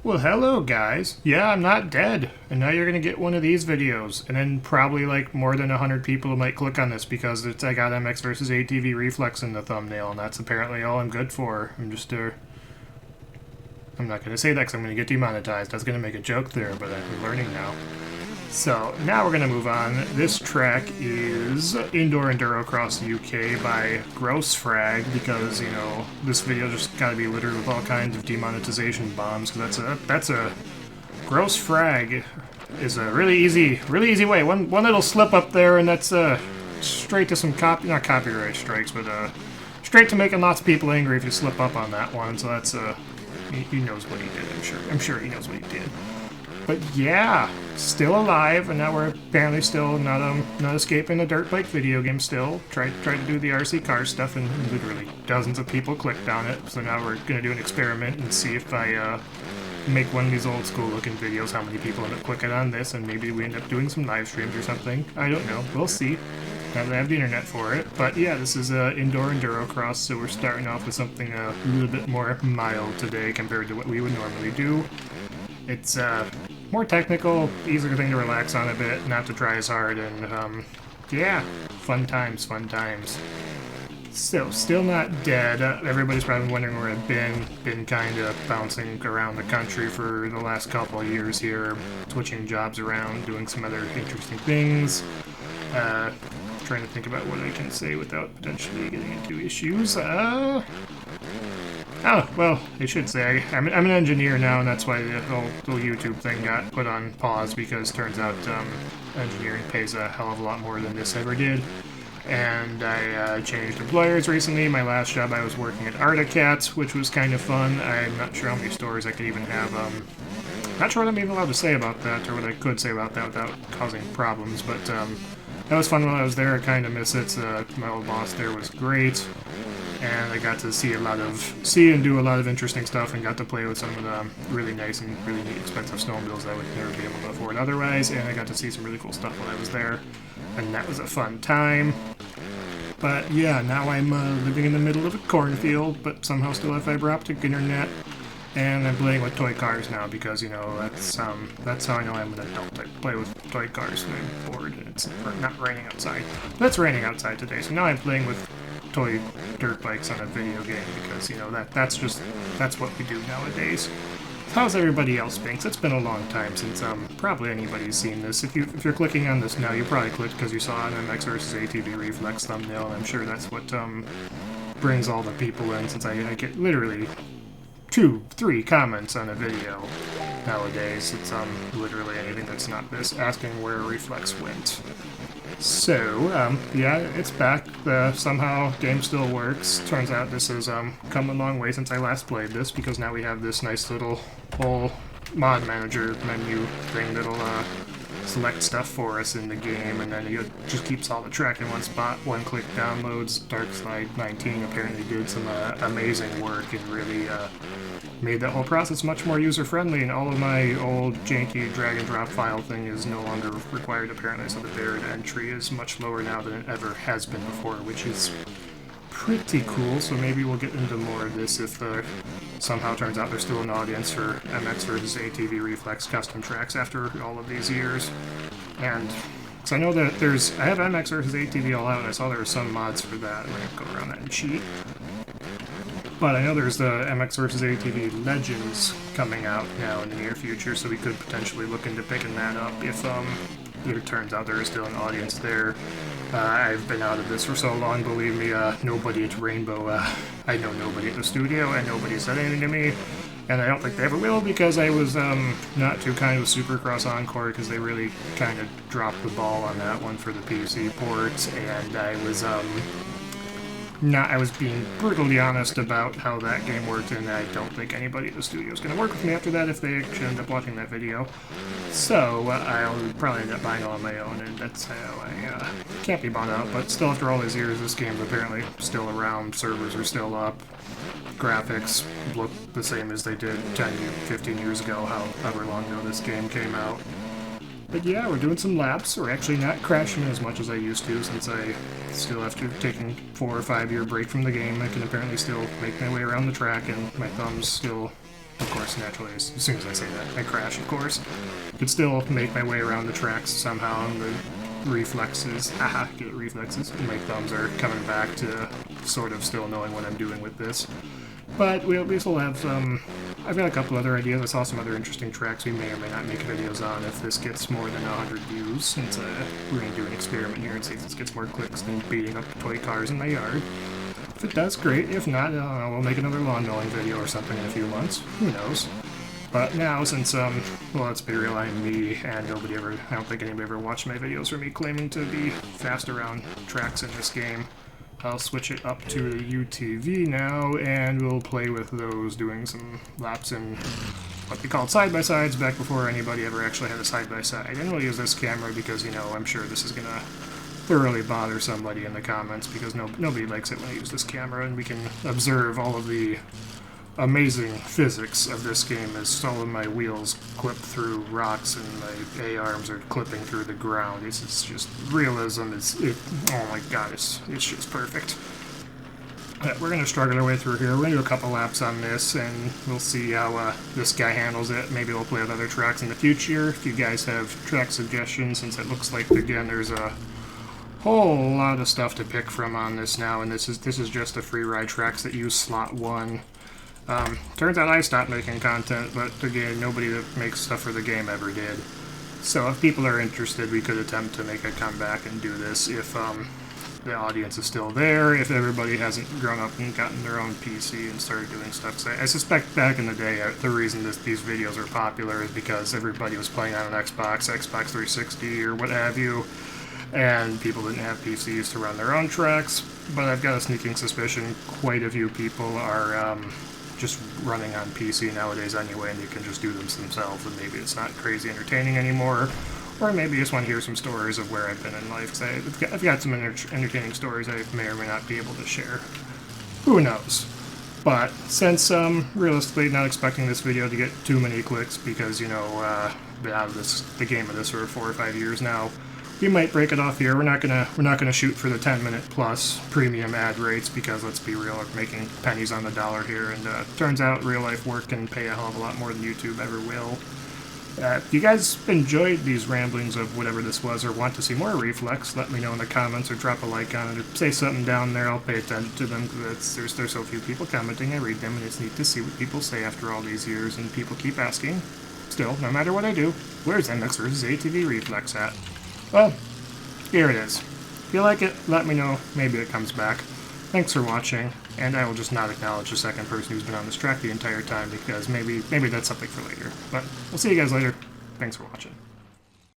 Well, hello, guys. Yeah, I'm not dead. And now you're going to get one of these videos. And then probably like more than 100 people might click on this because I got MX versus ATV Reflex in the thumbnail, and that's apparently all I'm good for. I'm not going to say that because I'm going to get demonetized. I was going to make a joke there, but I'm learning now. So now we're going to move on. This track is Indoor Endurocross UK by Gross Frag because, this video just got to be littered with all kinds of demonetization bombs because that's a Gross Frag is a really easy way. One little slip up there and that's straight to some not copyright strikes, but straight to making lots of people angry if you slip up on that one. So that's he knows what he did. I'm sure he knows what he did. But yeah, still alive, and now we're apparently still not escaping the dirt bike video game. Still try to do the RC car stuff, and literally dozens of people clicked on it. So now we're gonna do an experiment and see if I make one of these old school looking videos, how many people end up clicking on this, and maybe we end up doing some live streams or something. I don't know. We'll see. Now that I have the internet for it. But yeah, this is indoor Endurocross, so we're starting off with something a little bit more mild today compared to what we would normally do. It's more technical, easier thing to relax on a bit, not to try as hard, and yeah, fun times. So, still not dead. Everybody's probably wondering where I've been kind of bouncing around the country for the last couple of years here, switching jobs around, doing some other interesting things. Trying to think about what I can say without potentially getting into issues. Oh, well, I should say, I'm an engineer now, and that's why the whole YouTube thing got put on pause, because turns out engineering pays a hell of a lot more than this ever did. And I changed employers recently. My last job I was working at Articats, which was kind of fun. I'm not sure how many stores I could even have. Not sure what I'm even allowed to say about that, or what I could say about that without causing problems, but that was fun while I was there. I kind of miss it. My old boss there was great, and I got to see and do a lot of interesting stuff, and got to play with some of the really nice and really neat expensive snowmobiles I would never be able to afford otherwise, and I got to see some really cool stuff while I was there, and that was a fun time. But yeah, now I'm living in the middle of a cornfield, but somehow still have fiber optic internet, and I'm playing with toy cars now because, that's how I know I'm an adult. I play with toy cars when I'm bored and it's not raining outside. But it's raining outside today, so now I'm playing with toy dirt bikes on a video game because, that's what we do nowadays. How's everybody else been? It's been a long time since probably anybody's seen this. If you're clicking on this now, you probably clicked because you saw an MX versus ATV Reflex thumbnail, and I'm sure that's what brings all the people in, since I get literally 2-3 comments on a video nowadays. It's literally anything that's not this, asking where Reflex went. So, yeah, it's back. Somehow, game still works. Turns out this has come a long way since I last played this, because now we have this nice little whole mod manager menu thing that'll select stuff for us in the game, and then it just keeps all the track in one spot. One-click downloads. Darkslide 19 apparently did some amazing work and really made that whole process much more user-friendly, and all of my old janky drag-and-drop file thing is no longer required apparently, so the barrier to entry is much lower now than it ever has been before, which is pretty cool. So maybe we'll get into more of this if somehow turns out there's still an audience for MX versus ATV Reflex custom tracks after all of these years. And because I know that I have MX versus ATV all out, and I saw there were some mods for that. I'm going to go around that and cheat. But I know there's the MX versus ATV Legends coming out now in the near future, so we could potentially look into picking that up if it turns out there is still an audience there. I've been out of this for so long, believe me, nobody at Rainbow, I know nobody at the studio, and nobody said anything to me, and I don't think they ever will, because I was not too kind with Supercross Encore, because they really kind of dropped the ball on that one for the PC ports, and I was being brutally honest about how that game worked, and I don't think anybody at the studio is going to work with me after that if they actually end up watching that video. So I'll probably end up buying it on my own, and that's how I can't be bought out. But still, after all these years, this game's apparently still around. Servers are still up. Graphics look the same as they did 10, 15 years ago, however long ago this game came out. But yeah, we're doing some laps. We're actually not crashing as much as I used to, since I still, after taking 4 or 5 year break from the game, I can apparently still make my way around the track, and my thumbs still Of course, naturally, as soon as I say that, I crash, of course. Could still make my way around the tracks somehow, and the reflexes, haha, get reflexes. My thumbs are coming back to sort of still knowing what I'm doing with this. But we will have some. I've got a couple other ideas. I saw some other interesting tracks we may or may not make videos on if this gets more than 100 views. Since we're going to do an experiment here and see if this gets more clicks than beating up toy cars in my yard. If it does, great. If not, we'll make another lawn mowing video or something in a few months. Who knows? But now, since, well, let's be real, I'm me, and I don't think anybody ever watched my videos for me claiming to be fast around tracks in this game. I'll switch it up to the UTV now, and we'll play with those, doing some laps in what they called side-by-sides back before anybody ever actually had a side-by-side. I didn't really use this camera because, you know, I'm sure this is gonna thoroughly bother somebody in the comments because nobody likes it when I use this camera, and we can observe all of the amazing physics of this game as all of my wheels clip through rocks and my A-arms are clipping through the ground. It's just realism. Oh my god, it's just perfect. We're going to struggle our way through here. We're going to do a couple laps on this, and we'll see how this guy handles it. Maybe we'll play with other tracks in the future. If you guys have track suggestions, since it looks like, again, there's a whole lot of stuff to pick from on this now, and this is just the free ride tracks that use slot 1. Turns out I stopped making content, but again, nobody that makes stuff for the game ever did. So if people are interested, we could attempt to make a comeback and do this if the audience is still there, if everybody hasn't grown up and gotten their own PC and started doing stuff. So I suspect back in the day, the reason these videos are popular is because everybody was playing on an Xbox 360, or what have you, and people didn't have PCs to run their own tracks. But I've got a sneaking suspicion quite a few people are just running on PC nowadays anyway, and you can just do them themselves, and maybe it's not crazy entertaining anymore, or maybe you just want to hear some stories of where I've been in life, because I've got some entertaining stories I may or may not be able to share. Who knows? But since, realistically, not expecting this video to get too many clicks, because, you know, been out of the game of this for 4 or 5 years now, we might break it off here. We're not gonna shoot for the 10-minute plus premium ad rates because, let's be real, we're making pennies on the dollar here, and turns out real life work can pay a hell of a lot more than YouTube ever will. If you guys enjoyed these ramblings of whatever this was, or want to see more Reflex, let me know in the comments, or drop a like on it, or say something down there. I'll pay attention to them because there's so few people commenting. I read them, and it's neat to see what people say after all these years, and people keep asking. Still, no matter what I do, where's MX versus ATV Reflex at? Well, here it is. If you like it, let me know. Maybe it comes back. Thanks for watching, and I will just not acknowledge the second person who's been on this track the entire time because maybe that's something for later. But we'll see you guys later. Thanks for watching.